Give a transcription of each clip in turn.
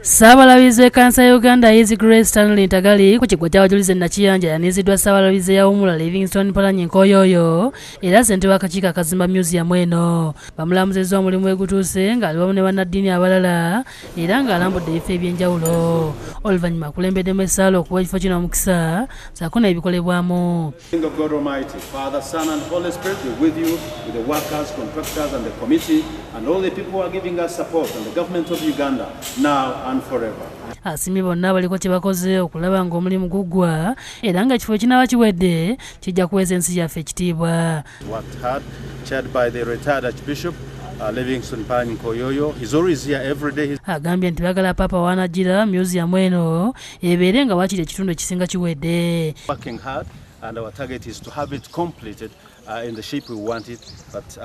Saabalabizi w'ekkanisa ya Uganda His Grace Stanley Ntagali ku kiggwa ky'abajulizi Nakiyanja yaniriziddwa Saabalabizi eyawummula Livingstone Mpalanyi Nkoyoyo era ssentebe w'akakiiko akazimba museum eno. Bamulamuzizza omulimu egutuuse ng'ali wamu ne bannaddiini abalala era ng'alambudde ebifo eby'enjawulo. Oluvannyuma akulembeddemu essaala okuwa ekifo kino omukisa ssaako n'ebikolebwamu. God Almighty, Father, Son and Holy Spirit be with you, with the workers, contractors and the committee and all the people who are giving us support and the government of Uganda now and forever. Asiimye bonna abaliko kye bakoze okulaba ng'omulimu guggwa era ng'ekifo ekinaaba kiwedde kijja kuweesa ensi yaffe ekitiibwa. Worked hard, chaired by the retired Archbishop Livingstone Mpalanyi Nkoyoyo. He's always here every day. Agambye nti baagala Papa w'anajjira museum eno ebeere nga waakiri ekitundu ekisinga kiwedde. Working hard and our target is to have it completed in the shape we want it, but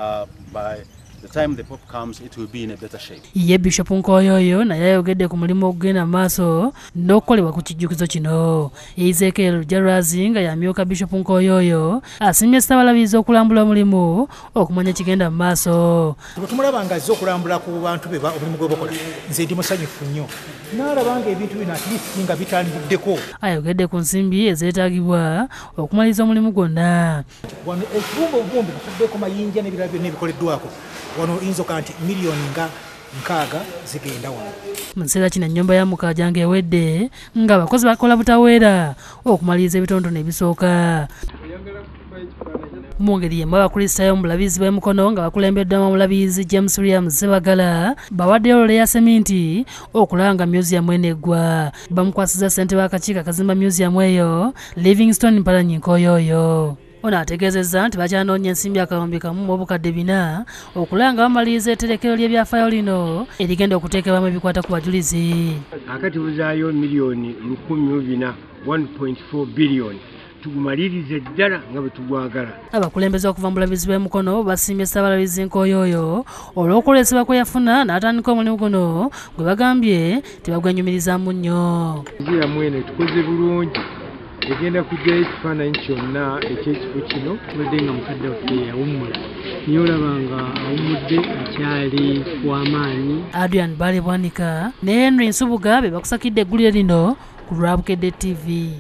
by the time the Pope comes, it will be in a better shape. Ye Bishop Nkoyoyo naye ayogedde ku mulimu ogugenda mu maaso n'okukolebwa ku kijjukizo kino. Ezekiel Jarazi nga yamyuka Bishop Nkoyoyo asiimye Saabalabizi okulambula omulimu okumanya kigenda mu maaso. Bwe tumulaba nga azze okulambula ku bantu be omulimu gwe bakola, nze ndi musanyufu nnyo. N'alaba nga ebintu bino at least nga bitandiddeko. Ayogedde ku nsimbi ezeetaagibwa okumaliriza omulimu gwonna. Wano ekibumba obubumbi kufuddeko mayinja n'ebirala byonna ebikoleddwako. Wano inzoka nti miliyoni nga 6 zigenda wano. Mu kiseera kino ennyumba ya Mukaajanga ewedde nga abakozi bakola butaweera okumaliriza ebitonotono ebisooka. Mu ngeri y'emu abakristaayo mu bulabizi bw'emikono nga bakulembeddwamu omulabizi James William Sebagala bawaddeyo loole ya seminti okulaba nga museum eno eggwa. Bamukwasizza ssentebe w'akakiiko akazimba museum eyo Livingstone Mpalanyi Nkoyoyo. Ono ategeezezza nti bakyanoonya ensimbi akawumbi kamu mu obukadde 4 okulaba nga bamaliriza etterekero ly'ebyafaayo lino erigenda okuteekebwamu ebikwata ku bajulizi. Akati buzaayo miliyoni 14 1.4 billion tugumalirize ddala nga bwe tugwagala. Abakulembeze okuva mu bulabizi bw'emikono basiimye Saabalabizi Nkoyoyo olw'okuleesebwa kwe yafuna n'atandika omulimu guno gwe bagambye tebagwenyumirizaamu nnyo. Nzira mwene tukoze bulungi egenda kujjayo ekifaananyi kyonna eky'ekifo kino tubadde nga mukadde waffe yawummula niye olaba nga awummudde akyali w'amaanyi. Adrian Bale Bwanika ne Henry Nsubuga be bakusakidde eggulire lino ku Lwabukedde TV.